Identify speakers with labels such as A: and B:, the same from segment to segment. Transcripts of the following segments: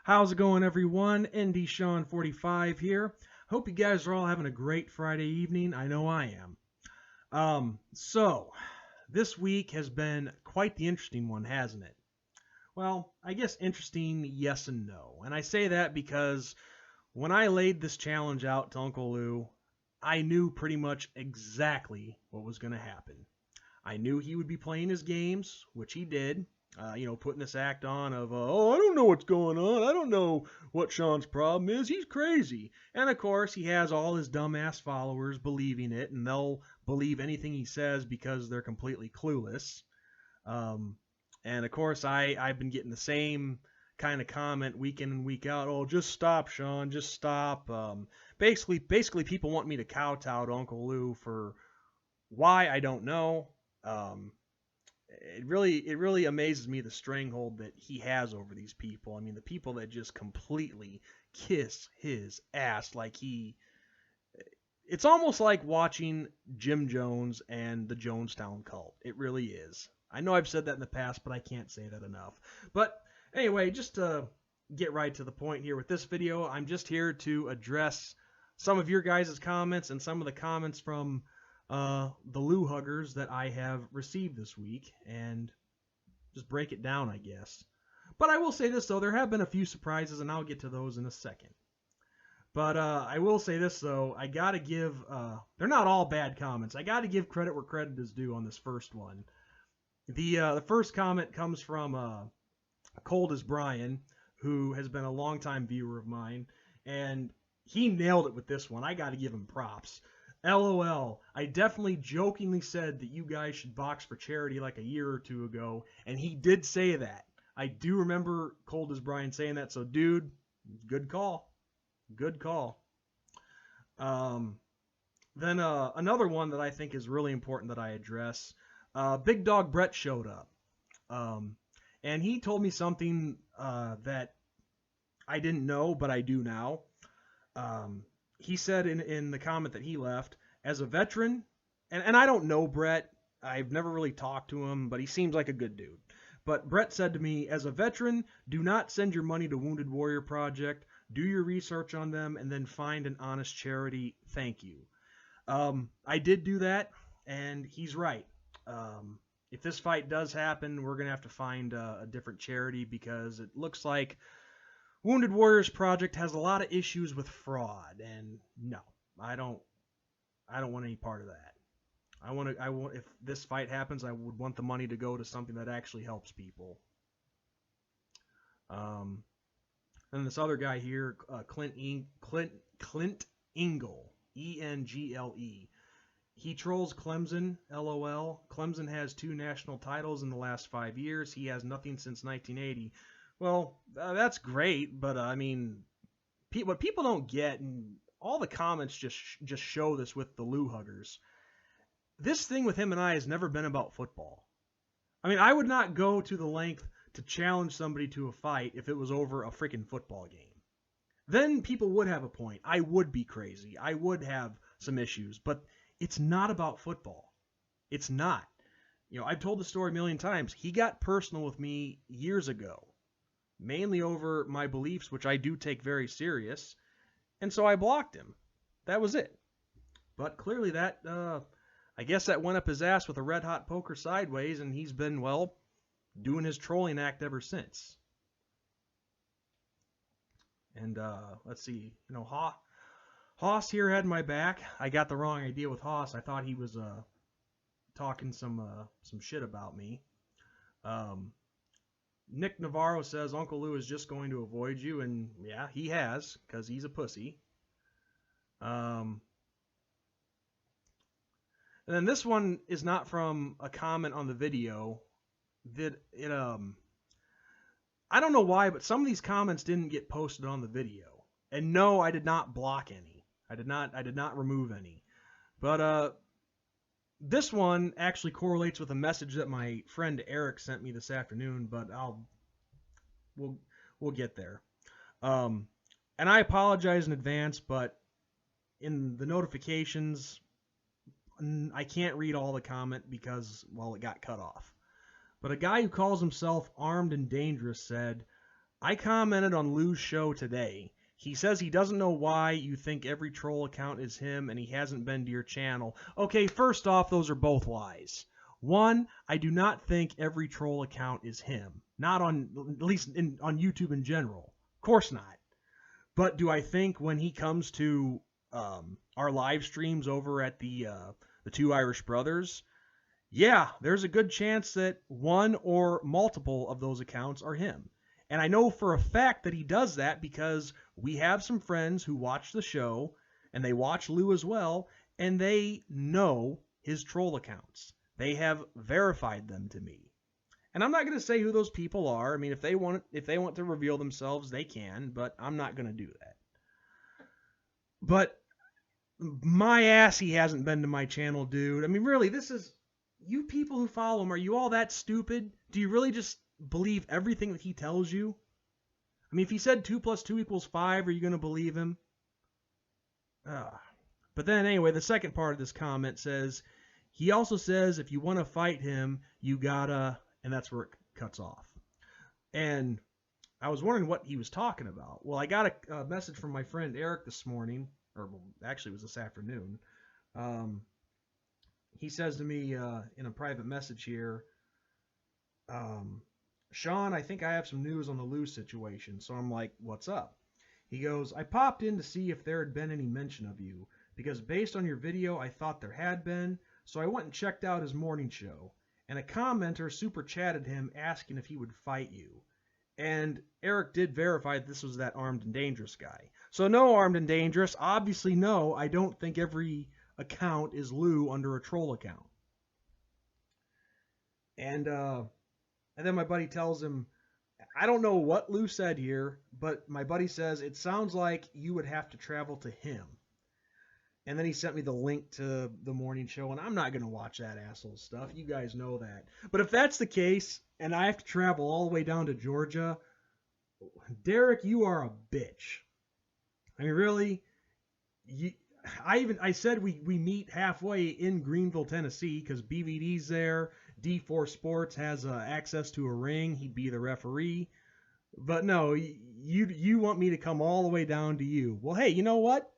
A: How's it going, everyone? ND Sean 45 here. Hope you guys are all having a great Friday evening. I know I am. This week has been quite the interesting one, hasn't it? Well, I guess interesting, yes and no. And I say that because when I laid this challenge out to Uncle Lou, I knew pretty much exactly what was going to happen. I knew he would be playing his games, which he did. Putting this act on of, I don't know what's going on. I don't know what Sean's problem is. He's crazy. And of course, he has all his dumbass followers believing it, and they'll believe anything he says because they're completely clueless. Um, and of course, I've been getting the same kind of comment week in and week out. Oh, just stop, Sean. Just stop. Basically, people want me to kowtow to Uncle Lou for why I don't know. Um, it really amazes me the stranglehold that he has over these people. I mean, the people that just completely kiss his ass like he. It's almost like watching Jim Jones and the Jonestown cult. It really is. I know I've said that in the past, but I can't say that enough. But anyway, just to get right to the point here with this video, I'm just here to address some of your guys' comments and some of the comments from the Lou Huggers that I have received this week and just break it down, I guess. But I will say this, though, there have been a few surprises, and I'll get to those in a second. But I will say this, though, I got to give, they're not all bad comments. I got to give credit where credit is due on this first one. The first comment comes from Cold as Brian, who has been a longtime viewer of mine, and he nailed it with this one. I got to give him props. LOL, I definitely jokingly said that you guys should box for charity like a year or two ago, and he did say that. I do remember Cold as Brian saying that, so dude, good call. Good call. Then another one that I think is really important that I address. Big Dog Brett showed up. And he told me something that I didn't know, but I do now. He said in the comment that he left, as a veteran, and I don't know Brett, I've never really talked to him, but he seems like a good dude. But Brett said to me, as a veteran, do not send your money to Wounded Warrior Project, do your research on them, and then find an honest charity. Thank you. I did do that, and he's right. If this fight does happen, we're going to have to find a different charity because it looks like Wounded Warriors Project has a lot of issues with fraud, and no, I don't want any part of that. If this fight happens, I would want the money to go to something that actually helps people. And this other guy here, Clint Ingle, Engle. He trolls Clemson, LOL. Clemson has 2 national titles in the last 5 years. He has nothing since 1980. Well, that's great, but I mean, what people don't get, and all the comments just show this with the Lou Huggers. This thing with him and I has never been about football. I mean, I would not go to the length to challenge somebody to a fight if it was over a freaking football game. Then people would have a point. I would be crazy. I would have some issues, but it's not about football. It's not. I've told the story a million times. He got personal with me years ago, mainly over my beliefs, which I do take very serious, and so I blocked him. That was it. But clearly that, I guess that went up his ass with a red hot poker sideways, and he's been, well, doing his trolling act ever since. And let's see, Haas here had my back. I got the wrong idea with Haas. I thought he was talking some shit about me. Nick Navarro says Uncle Lou is just going to avoid you, and yeah, he has, because he's a pussy. And then this one is not from a comment on the video. I don't know why, but some of these comments didn't get posted on the video. And no, I did not block any. I did not remove any. But this one actually correlates with a message that my friend Eric sent me this afternoon, but we'll get there. And I apologize in advance, but in the notifications, I can't read all the comment because, well, it got cut off. But a guy who calls himself Armed and Dangerous said, I commented on Lou's show today. He says he doesn't know why you think every troll account is him and he hasn't been to your channel. Okay, first off, those are both lies. One, I do not think every troll account is him. Not on, at least on YouTube in general. Of course not. But do I think when he comes to our live streams over at the Two Irish Brothers, yeah, there's a good chance that one or multiple of those accounts are him. And I know for a fact that he does that because we have some friends who watch the show, and they watch Lou as well, and they know his troll accounts. They have verified them to me. And I'm not going to say who those people are. I mean, if they want to reveal themselves, they can, but I'm not going to do that. But my ass, he hasn't been to my channel, dude. I mean, really, this is... You people who follow him, are you all that stupid? Do you really just believe everything that he tells you? I mean, if he said 2 + 2 = 5, are you going to believe him? But then anyway, the second part of this comment says, he also says if you want to fight him, you gotta... And that's where it cuts off. And I was wondering what he was talking about. Well, I got a message from my friend Eric this morning, or actually it was this afternoon. He says to me in a private message here, Sean, I think I have some news on the Lou situation. So I'm like, what's up? He goes, I popped in to see if there had been any mention of you, because based on your video, I thought there had been, so I went and checked out his morning show. And a commenter super chatted him asking if he would fight you. And Eric did verify that this was that Armed and Dangerous guy. So no, Armed and Dangerous. Obviously no, I don't think every account is Lou under a troll account. And then my buddy tells him, I don't know what Lou said here, but my buddy says, it sounds like you would have to travel to him. And then he sent me the link to the morning show, and I'm not going to watch that asshole stuff. You guys know that. But if that's the case, and I have to travel all the way down to Georgia, Derek, you are a bitch. I mean, really? I said we meet halfway in Greenville, Tennessee, because BVD's there. D4 Sports has access to a ring. He'd be the referee. But no, you want me to come all the way down to you. Well, hey, you know what?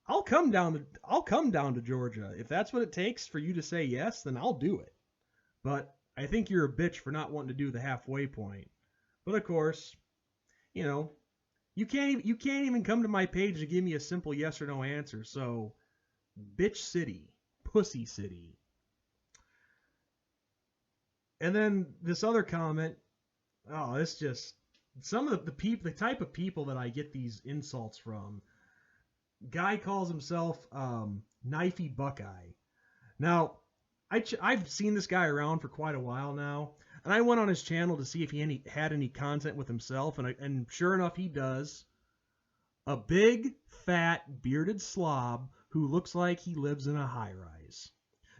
A: I'll come down to Georgia. If that's what it takes for you to say yes, then I'll do it. But I think you're a bitch for not wanting to do the halfway point. But of course, you know, you can't even come to my page to give me a simple yes or no answer. So, bitch city, pussy city. And then this other comment, oh, it's just some of the type of people that I get these insults from. Guy calls himself Knifey Buckeye. Now, I've seen this guy around for quite a while now, and I went on his channel to see if he had any content with himself, and sure enough, he does. A big, fat, bearded slob who looks like he lives in a high-rise.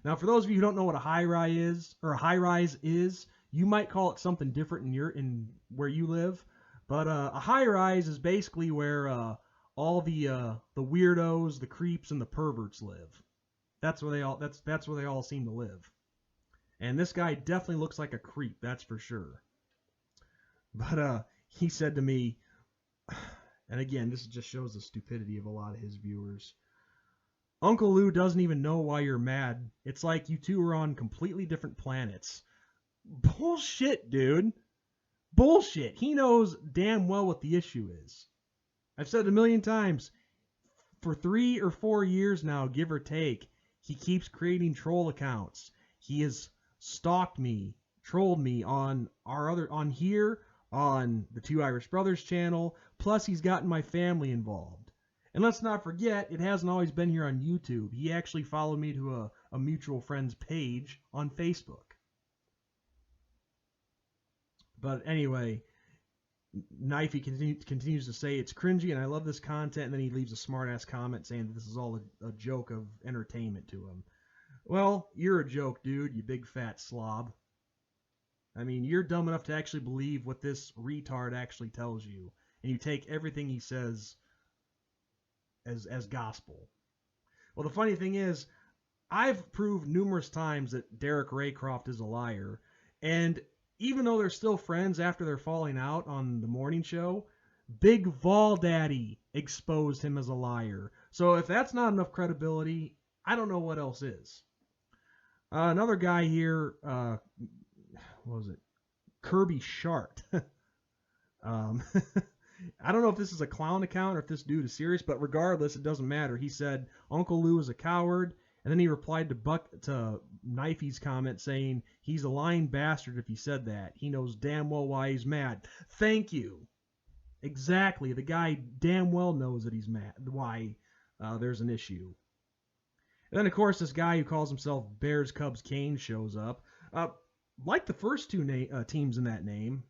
A: Now, for those of you who don't know what a high-rise is, you might call it something different in where you live, but a high-rise is basically where all the weirdos, the creeps, and the perverts live. That's where they all seem to live. And this guy definitely looks like a creep, that's for sure. But he said to me, and again, this just shows the stupidity of a lot of his viewers. Uncle Lou doesn't even know why you're mad. It's like you two are on completely different planets. Bullshit, dude. Bullshit. He knows damn well what the issue is. I've said it a million times. For 3 or 4 years now, give or take, he keeps creating troll accounts. He has stalked me, trolled me on the Two Irish Brothers channel, plus he's gotten my family involved. And let's not forget, it hasn't always been here on YouTube. He actually followed me to a mutual friend's page on Facebook. But anyway, Knifey continues to say it's cringy and I love this content, and then he leaves a smart-ass comment saying that this is all a joke of entertainment to him. Well, you're a joke, dude, you big fat slob. I mean, you're dumb enough to actually believe what this retard actually tells you, and you take everything he says as gospel. Well, the funny thing is, I've proved numerous times that Derek Raycroft is a liar, and even though they're still friends after they're falling out on the morning show, Big Vol Daddy exposed him as a liar. So if that's not enough credibility, I don't know what else is. Another guy here, what was it? Kirby Shart. I don't know if this is a clown account or if this dude is serious, but regardless, it doesn't matter. He said Uncle Lou is a coward, and then he replied to Knifey's comment saying he's a lying bastard if he said that. He knows damn well why he's mad. Thank you. Exactly. The guy damn well knows that he's mad. Why there's an issue. And then, of course, this guy who calls himself Bears, Cubs, Canes shows up. Like the first two teams in that name.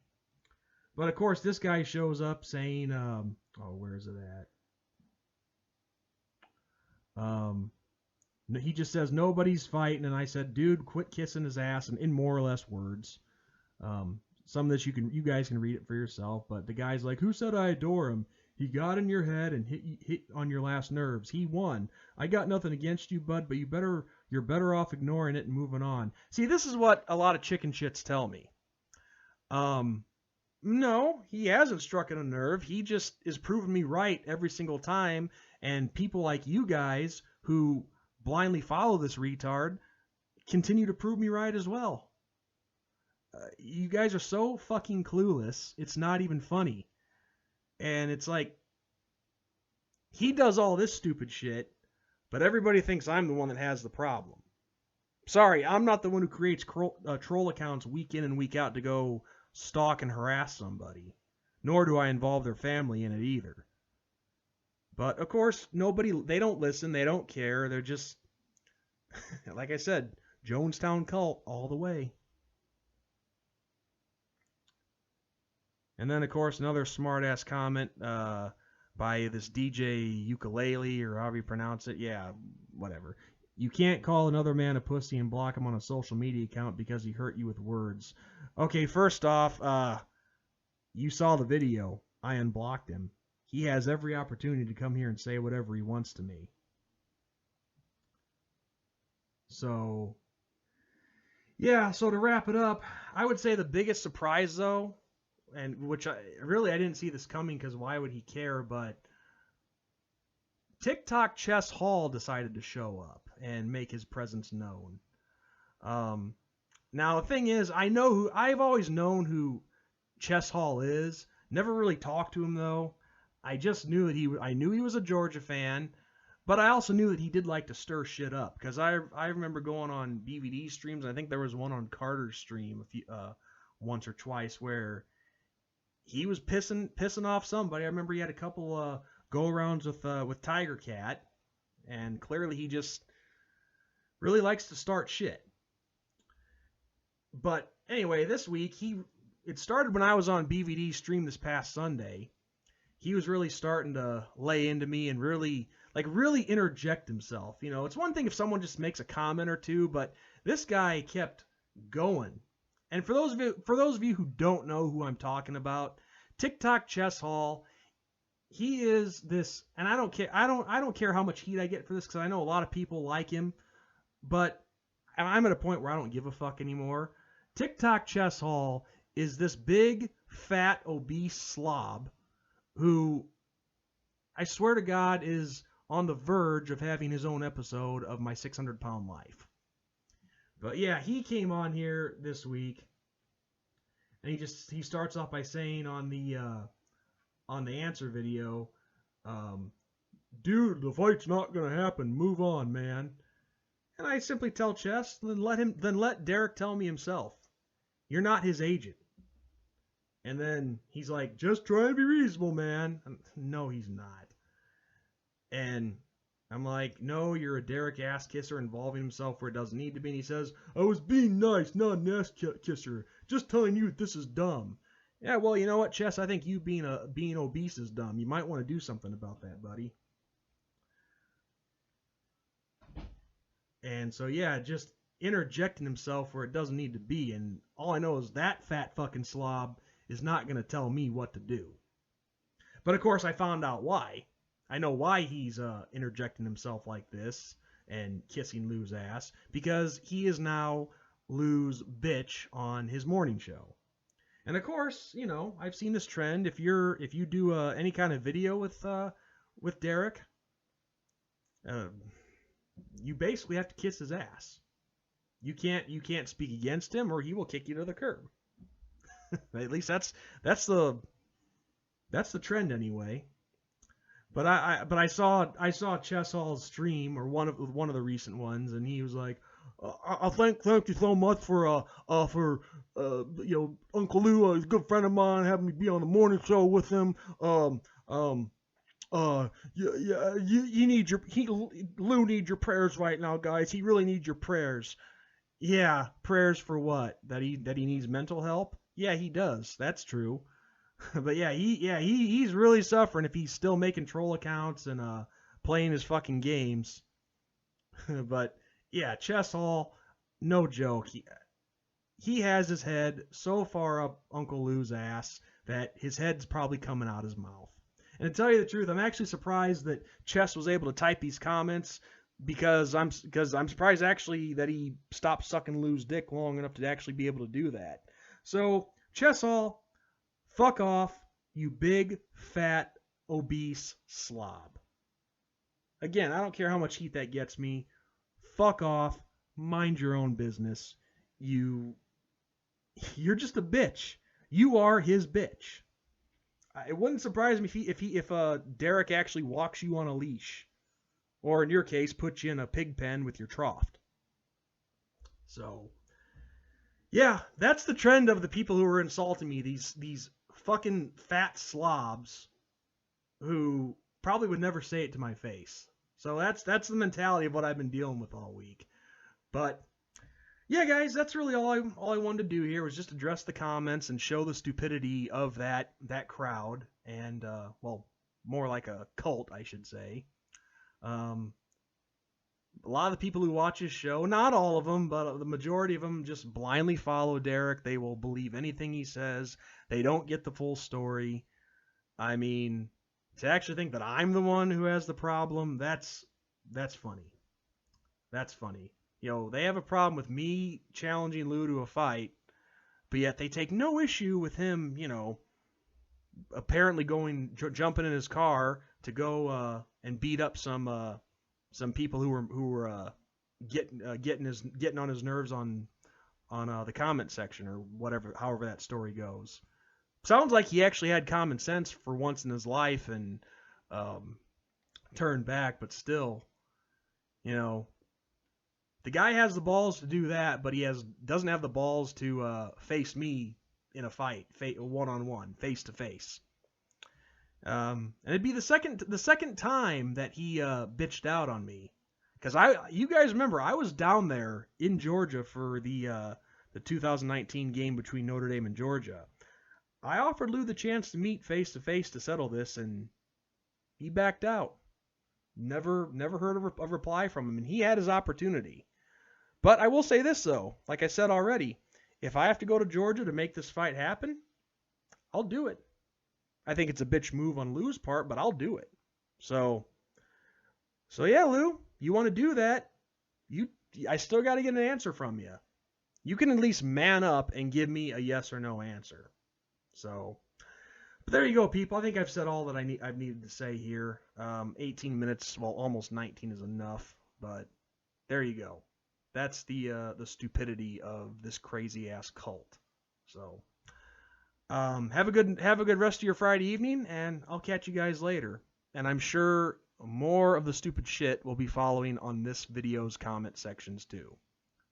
A: But, of course, this guy shows up saying, where is it at? He just says, nobody's fighting. And I said, dude, quit kissing his ass, and in more or less words. Some of this you guys can read it for yourself. But the guy's like, who said I adore him? He got in your head and hit on your last nerves. He won. I got nothing against you, bud, but you're better off ignoring it and moving on. See, this is what a lot of chicken shits tell me. No, he hasn't struck at a nerve. He just is proving me right every single time. And people like you guys who blindly follow this retard continue to prove me right as well. You guys are so fucking clueless. It's not even funny. And it's like, he does all this stupid shit, but everybody thinks I'm the one that has the problem. Sorry, I'm not the one who creates troll accounts week in and week out to go stalk and harass somebody. Nor do I involve their family in it either. But, of course, they don't listen, they don't care, they're just, like I said, Jonestown cult all the way. And then, of course, another smart-ass comment by this DJ Ukulele, or however you pronounce it. Yeah, whatever. You can't call another man a pussy and block him on a social media account because he hurt you with words. Okay, first off, you saw the video. I unblocked him. He has every opportunity to come here and say whatever he wants to me. So, yeah, so to wrap it up, I would say the biggest surprise, though, and which I didn't see this coming because why would he care, but TikTok Chess Hall decided to show up and make his presence known. Now, the thing is, I've always known who Chess Hall is. Never really talked to him, though. I just knew that I knew he was a Georgia fan, but I also knew that he did like to stir shit up, because I remember going on BVD streams, I think there was one on Carter's stream once or twice, where he was pissing off somebody. I remember he had a couple go-arounds with Tiger Cat, and clearly he just really likes to start shit. But anyway, this week, it started when I was on BVD stream this past Sunday. He was really starting to lay into me and really interject himself. You know, it's one thing if someone just makes a comment or two, but this guy kept going. And for those of you who don't know who I'm talking about, TikTok Chess Hall, he is this, and I don't care how much heat I get for this, because I know a lot of people like him, but I'm at a point where I don't give a fuck anymore. TikTok Chess Hall is this big, fat, obese slob who, I swear to God, is on the verge of having his own episode of My 600-Pound Life. But yeah, he came on here this week, and he starts off by saying on the answer video, dude, the fight's not gonna happen. Move on, man. And I simply tell Chess, then let Derek tell me himself. You're not his agent. And then he's like, just try and be reasonable, man. No, he's not. And I'm like, no, you're a Derek ass kisser involving himself where it doesn't need to be. And he says, I was being nice, not an ass kisser. Just telling you this is dumb. Yeah, well, you know what, Chess? I think you being obese is dumb. You might want to do something about that, buddy. And so, yeah, just interjecting himself where it doesn't need to be. And all I know is that fat fucking slob is not going to tell me what to do. But, of course, I found out why. I know why he's interjecting himself like this and kissing Lou's ass. Because he is now Lou's bitch on his morning show. And of course, you know, I've seen this trend. If you do any kind of video with Derek, uh, you basically have to kiss his ass. You can't speak against him, or he will kick you to the curb. At least that's the trend anyway. But I saw Chess Hall's stream, or one of the recent ones, and he was like, I thank you so much for Uncle Lou, he's a good friend of mine, having me be on the morning show with him. You need Lou needs your prayers right now, guys. He really needs your prayers. Yeah, prayers for what? That he needs mental help? Yeah, he does. That's true. But yeah, he's really suffering if he's still making troll accounts and playing his fucking games. But yeah, Chess Hall, no joke. He has his head so far up Uncle Lou's ass that his head's probably coming out his mouth. And to tell you the truth, I'm actually surprised that Chess was able to type these comments, because I'm surprised actually that he stopped sucking Lou's dick long enough to actually be able to do that. So Chess Hall, fuck off, you big, fat, obese slob. Again, I don't care how much heat that gets me. Fuck off. Mind your own business. You're just a bitch. You are his bitch. It wouldn't surprise me if Derek actually walks you on a leash, or in your case, puts you in a pig pen with your trough. So, yeah, that's the trend of the people who are insulting me. These fucking fat slobs who probably would never say it to my face. So that's the mentality of what I've been dealing with all week. But yeah, guys, that's really all I wanted to do here, was just address the comments and show the stupidity of that crowd, and well, more like a cult, I should say. A lot of the people who watch his show, not all of them, but the majority of them, just blindly follow Derek. They will believe anything he says. They don't get the full story. I mean, to actually think that I'm the one who has the problem, that's funny. That's funny. You know, they have a problem with me challenging Lou to a fight, but yet they take no issue with him, you know, apparently jumping in his car to go and beat up some people who were getting on his nerves on the comment section, or whatever, however that story goes. Sounds like he actually had common sense for once in his life and turned back, but still, you know, the guy has the balls to do that, but he doesn't have the balls to face me in a fight, one-on-one, face-to-face. And it'd be the second time that he bitched out on me, because you guys remember I was down there in Georgia for the 2019 game between Notre Dame and Georgia. I offered Lou the chance to meet face to face to settle this, and he backed out. Never heard a reply from him, and he had his opportunity. But I will say this though, like I said already, if I have to go to Georgia to make this fight happen, I'll do it. I think it's a bitch move on Lou's part, but I'll do it. So yeah, Lou, you want to do that? I still got to get an answer from you. You can at least man up and give me a yes or no answer. So, but there you go, people. I think I've said all that I've needed to say here. 18 minutes, well, almost 19 is enough, but there you go. That's the stupidity of this crazy ass cult. So, have a good rest of your Friday evening, and I'll catch you guys later. And I'm sure more of the stupid shit will be following on this video's comment sections too.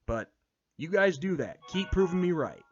A: But you guys do that. Keep proving me right.